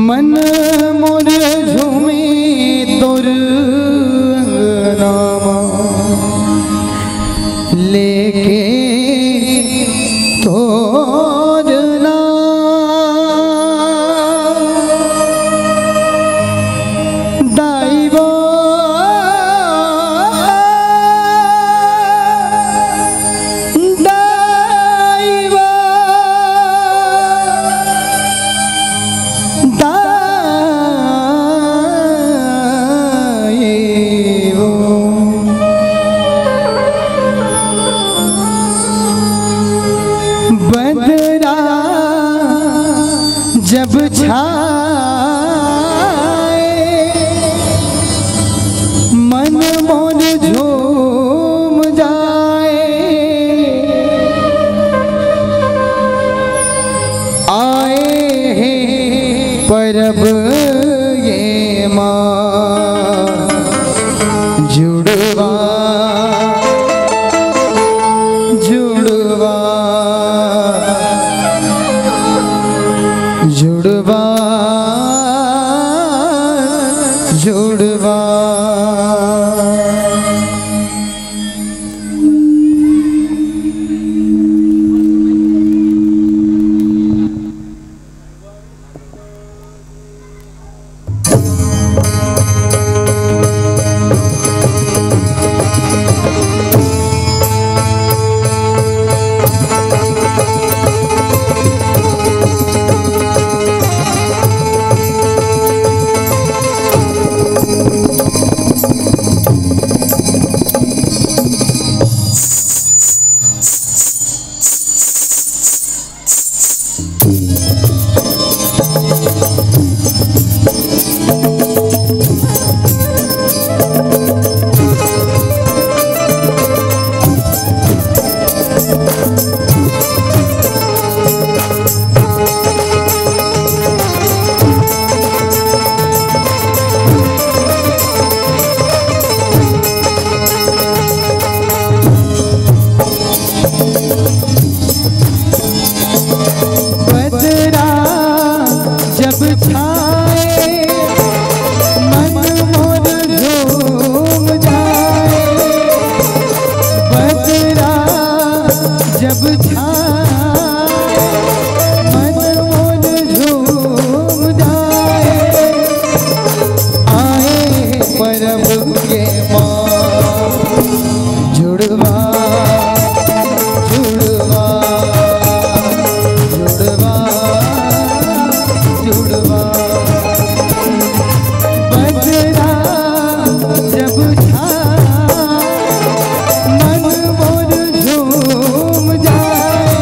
मन मोर झूमे तोर नामा लेके तोर नाम दाइबो बदरा जब छाए मन मोर झूम जाए आए हैं परब ये माँ जुड़वा जुड़वा जुड़वा जुड़वा मन मोर झूम जाए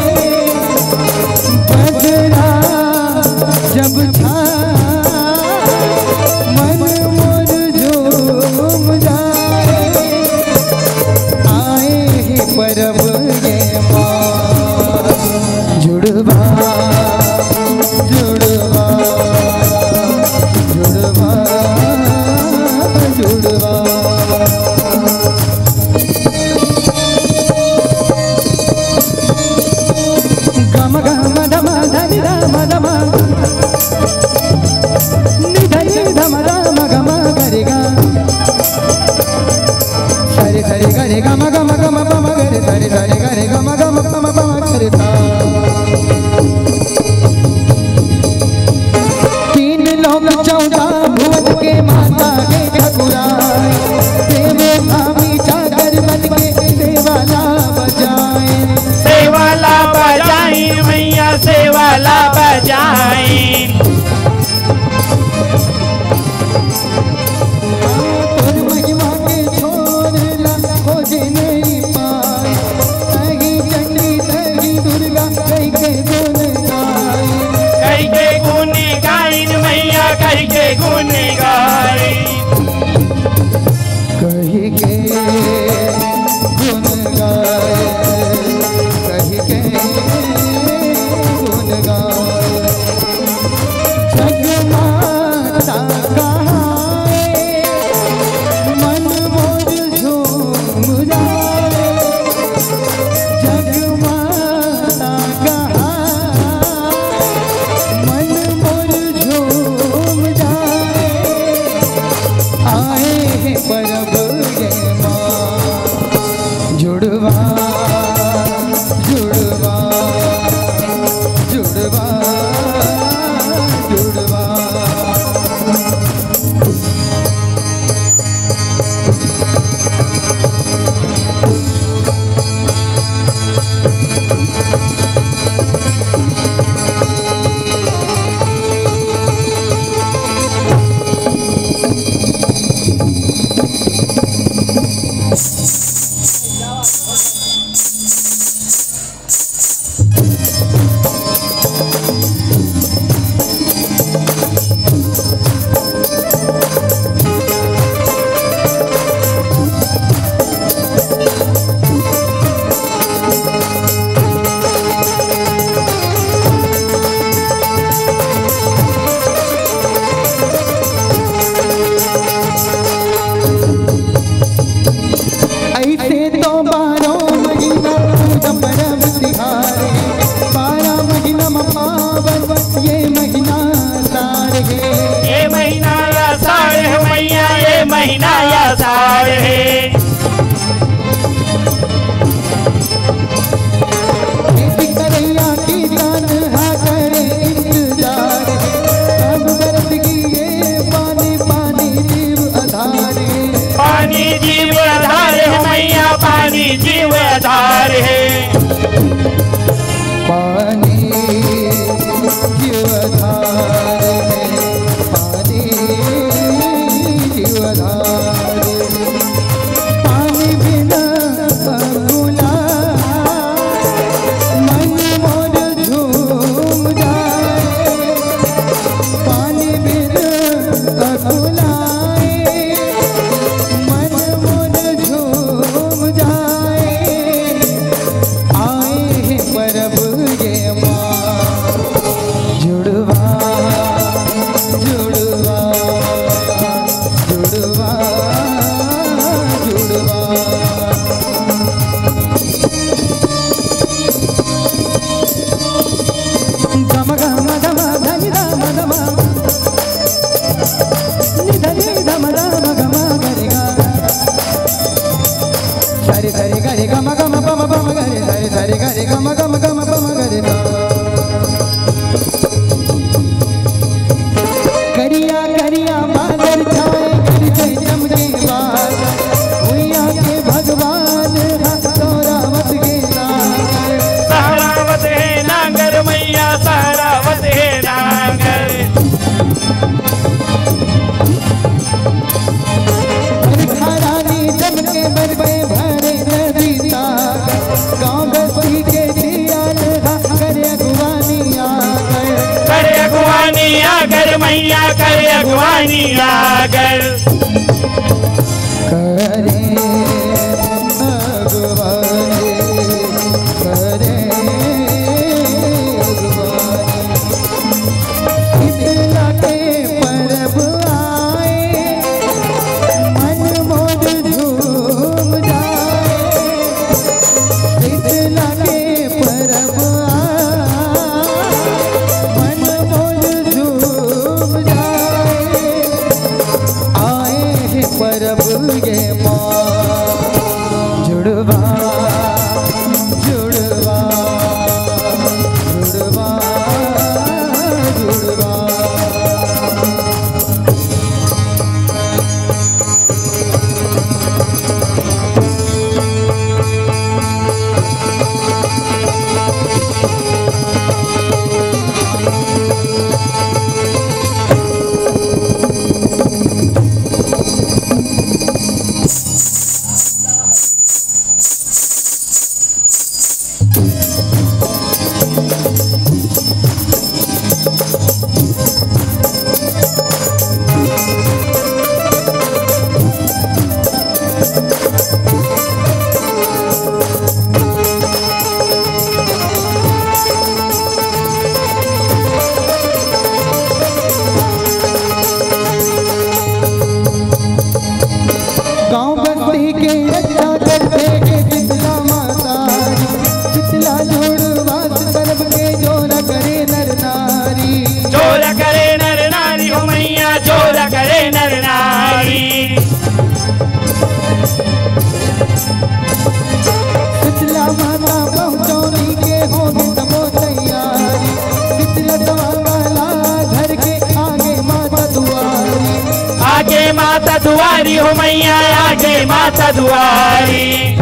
दुआरी हो मैया आगे माता दुआरी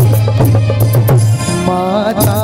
माता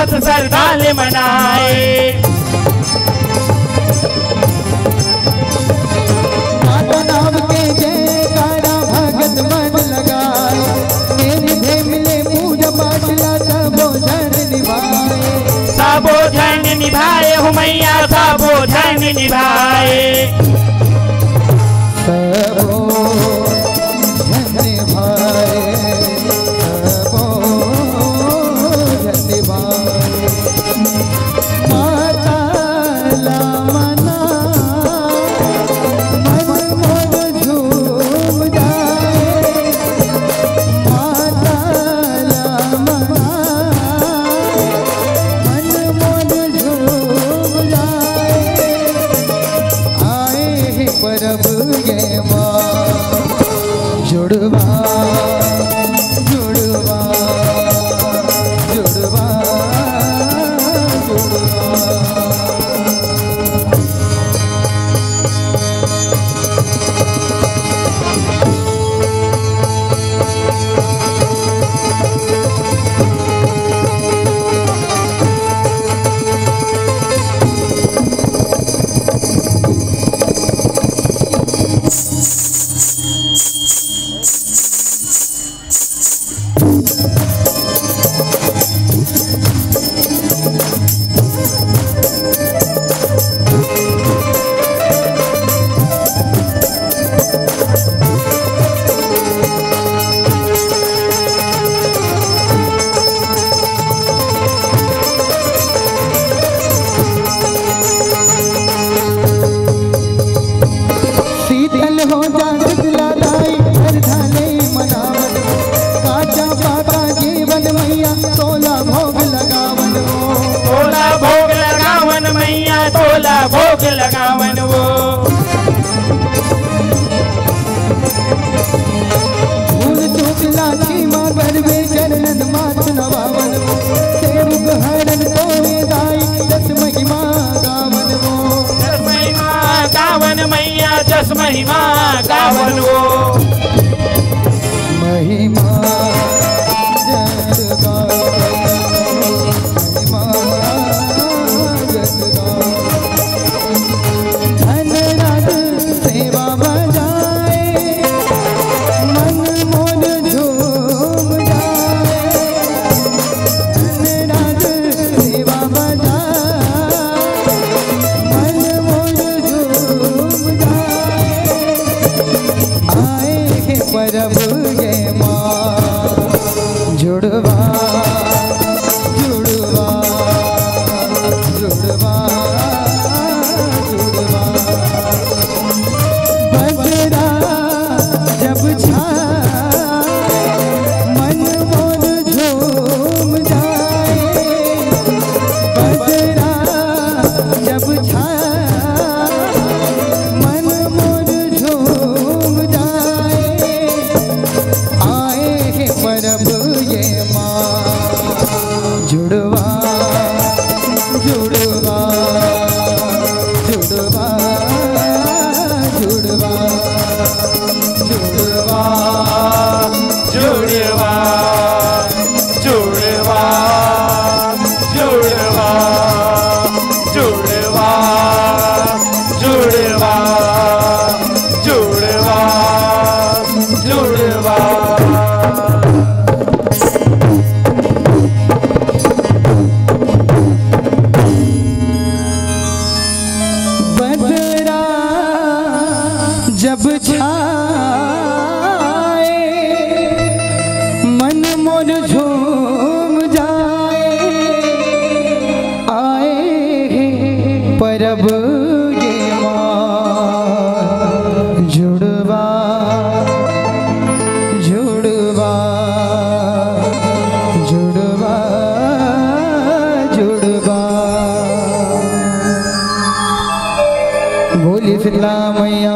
उल्लास श्रद्धाले मनाए। माता नाम के जयकारा भगत मन लगाए, निधे मिले पूजा पाठ सबो धन निभाए। सबो धन निभाए हो मैया सबो धन निभाए। सबो धन निभाए, सबो धन निभाए। माता ला मना मन मोर झूम जाए, माता ला मना मन मोर झूम जाए। आए हैं परब ये माँ जुड़वा जुड़वा जुड़वा जुड़वा। शीतल हो जा शीतलादाई हरधाले मनावन, काचा पाका जीवन मैया तोला भोग लगावन। तोला भोग लगावन मैया तोला भोग लगावन वो। फूल चूक लाठी माँ गरबे चरणन माथ नवावन, सेवक हरण तोरे दाई दस महिमा गावन वो। जस महिमा गावन मैया जस महिमा गावन वो। महिमा जस गाओ, महिमा जस गाओ। धन राज सेवा बजाए, मन मोर झूम जाए। धन राज सेवा बजाए, मन मोर झूम जाए। आए हैं परब ये माँ जुड़वा जुड़वा जुड़वा जुड़वा। बजरा जब छाए मन मोर झूम जाए, बजरा जब छाए मन मोर झूम जाए। आए हैं परब ये माँ जुड़वा जुड़वा जुड़वा जुड़वा जुड़वा जुड़वा जुड़वा जुड़वा जुड़वा जुड़वा जुड़वा जुड़वा। बदरा जब छाए मन मोर झूम जाए। आए हैं परब ये माँ जुड़वा जुड़वा जुड़वा जुड़वा। बोली शीतला मैया